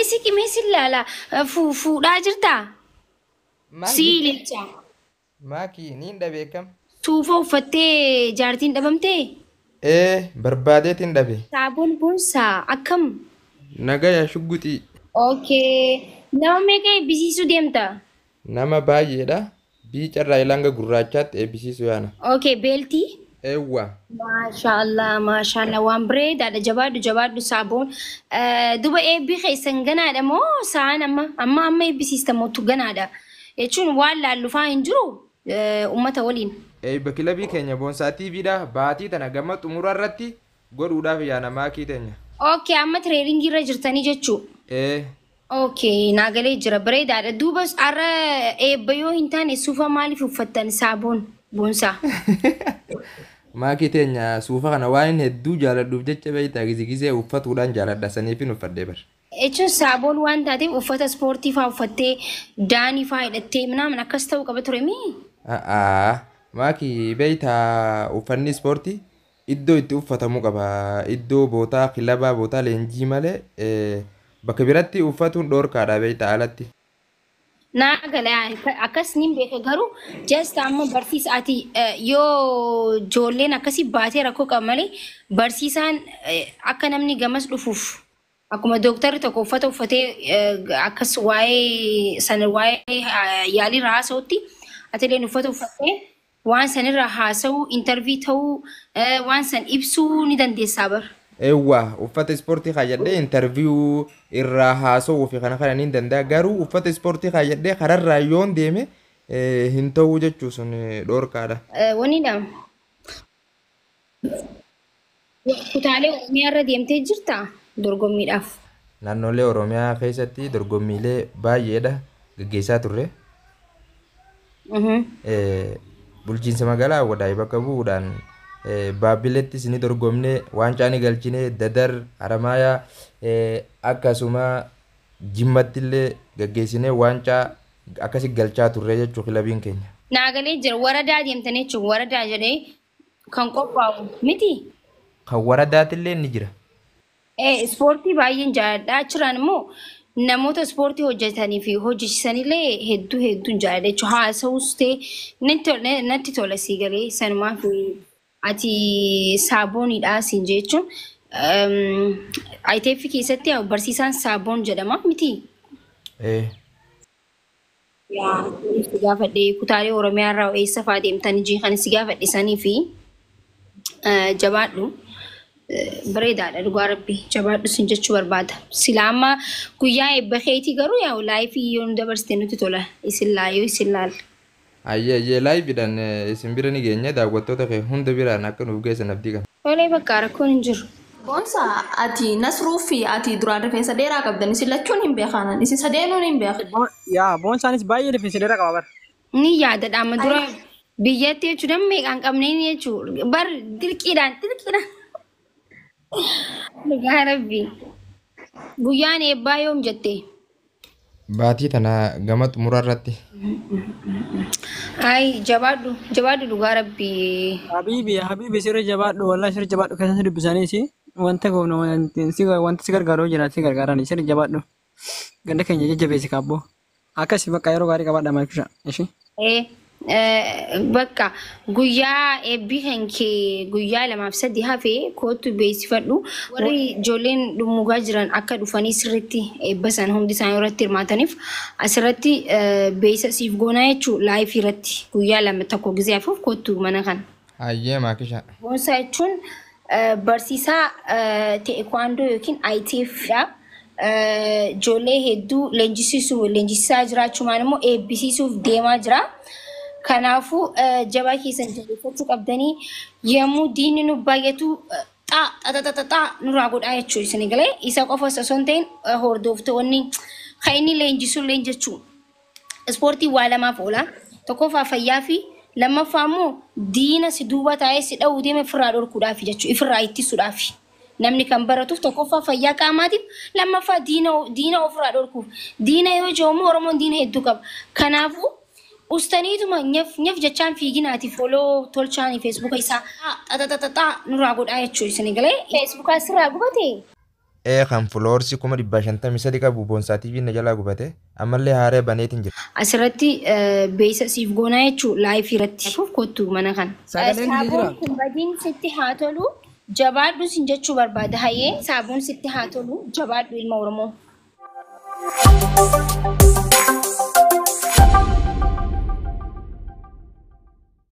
Meesi laala fuudhaa jirtaa? Maal Sii jettee? lecha. Maakii niin dhabe kam? Suufa uffattee jaartiin dhabamtee? Barbaadeetiin dhabe. Saabuun boonsaa akkam? Nagaya shugguxii. Okay. Nama meeqa eebbisiisuu deemta? Nama baay'eedha. Biicarraa ilanga gurraachaatti eebbisiisu yaana. Okay, beeltii? Eewwa. Maashaallah waan bareedaadha jabaadhu saabuun. Duba eebbii keessan ganaadha moo sa'aan amma eebbisiista mootu ganaadha. Jechuun waan laallufaa hin jiru uummata waliin. Eebba kilabii keenya boonsaa TVdha. Baatii tana gama xumura irratti godhuudhaaf yaana maakii teenya. Okay, amma tireeniingii irra jirtanii jechuu. Okay, naagalee jira bareedaadha. Duuba har'a eebba yoo hin taane suufa maaliif uffattan saabuun boonsaa? Maakii teenya suufa kana waan hedduu jaaladhuuf jecha beektaa gizigizee uffatuudhaan jaaladha saniif hin uffadhee bar. Jechuun saabuun waan taateef uffata ispoortii fa'aa uffattee daanii fa'aa hidhattee minaamin akkas ta'uu qaba ture mii? Maakii beektaa uffanni ispoortii iddoo itti uffatamuu qaba. Iddoo bootaa kilabaa bootaa leenjii malee bakka biratti uffatuun dhoorkaadha beektaa alatti. Naagalee akkas niin beeka garuu just amma barsiisaati yoo ijoolleen akkasii baatee rakkoo qaba malee barsiisaan akka namni gamas dhufuuf akkuma dooktarri tokko uffata uffatee akkas waa'ee yaalii haasa'utti atileen uffata uffatee waan sanirraa haasa'uu intervii ta'uu waan san ibsuu ni dandeessaa bar. Eewwa uffata ispoortii kaayadhee interviyuu irraa haasa'uu fi kana niin danda'a garuu uffata ispoortii kaayadhee kararraa yoon deeme hin ta'uu jechuu sun dhoorkaadha. Wanidha. Kutaalee Oromiyaa irra deemtee jirtaa dorgommiidhaaf? Naannolee Oromiyaa keessatti dorgommiilee baay'eedha gaggeessaa turre. Bulchiinsa magaalaa Wadaay bakka bu'uudhaan Baabilettis ni dorgomne waancaa ni galchine Dadar Haramayaa akkasuma Jimmattillee gaggeessine waancaa akkasi galchaa turre jechuu kilabiin keenya. Naagalee jira waradaa deemtanii jechuun waradaa jedhee kan qophaa'u miti? Kan waradaatillee ni jira. Ispoortii baay'een jaalladha achirraan immoo namoota ispoortii hojjetanii fi hojjechiisanillee hedduun jaalladha jechuudha. Haasa'uus ta'e natti tola sii galee sanumaa fi ati saaboonidha siin jechuun ITF keessatti barsiisaan saaboon jedhama miti? Si gaafadhe kutaalee Oromiyaa irraa eessa fa'aa deemtanii jiran si gaafadhe sanii fi jabaadhu bareedaadha dhugaa rabbi jabaadhu siin jechuu barbaada. Silaa amma guyyaa eebba keetii garuu yaa laayifii yoo nu dabarsite nuti tola isin laal. Ayyee laayifiidhaan isin bira ni geenya daawwattoota kee hunda biraan akka nuuf geessan abdii qaba. Tolee bakka rakkoon hin jiru. Boonsa ati Nasruu fi ati duraan rifeensa dheeraa qabdan isin lachuun hin beekanan isin sadeenuun hin beekan. Yaa boonsaanis baay'ee rifeensa dheeraa qaba bar. Ni yaadadha amma dura biyyatti jechuudha meeqaan qabneen jechuudha bar dirqiidhaan. Dhugaa rabbi guyyaan eebbaa yoom jettee? Baatii tana gama xumuraa irratti. Jabaadhu dhugaa rabbi. Habiibi sirri jabaadhu wallahi sirri jabaadhu keessatti dubbisaniisi wanta goonu wanti si gargaaru jiraatu si gargaarani sirri jabaadhu. Ganda keenya jajjabeessi kaabboo. Akkasii bakka yeroo gaarii qabaadha maal ishee. Bakka guyyaa eebbii kee guyyaa 2-3 hafee kootu beeksifadhu warri ijoolleen dhumuugaa jiran akka dhufanii sirriitti eebba sana hundi isaanii irratti hirmaataniif asirratti beeksisa siif goonaa jechuun laayifii irratti guyyaa 2 gizee hafuuf kootu mana kana. Ayyee maakisha. Boonsaa jechuun barsiisaa teekwaandoo yookiin ITFdha. Ijoollee hedduu leenjisiisaa jiraachumaan immoo eebbisiisuuf deemaa jira. Kanaafuu jabaa keessan jabeeffachuu qabdanii yommuu diinni nu baay'atu xaa nurraa godhaa jechuudha isin galee isa qofa osoo hin ta'in hordoftoonni kan inni leenjisuu leenjechuu ispoortii waa lamaaf oola tokkoffaa fayyaa fi lammaffaa immoo diina si duuba taa'ee si dha'uu deeme ofirraa dhorkuudhaaf jechuudha ofirraa ittisuudhaaf namni kan baratuuf tokkoffaa fayyaa qaamaatiif lammaffaa diina ofirraa dhorkuuf diina yoo joomu Oromoon diina hedduu qaba kanaafuu Ustaniituma nyaf jechaan fiiginaati foloo tolchaanii feesbuuka isaa nurraa godhaa jechuudha isin galee feesbuukaa sirraa gubate. kan fuloorsi 153 qabu boonsaa TV na jalaa gubate ammallee haaree baneetiin jira. Asirratti beeysa siif goonaa jechuun laayifii irratti kottu mana kana. Saabuun kun badiin sitti haa tolu jabaadhu sin jechuu barbaada hayyee saabuun sitti haa tolu jabaadhu ilma Oromoo.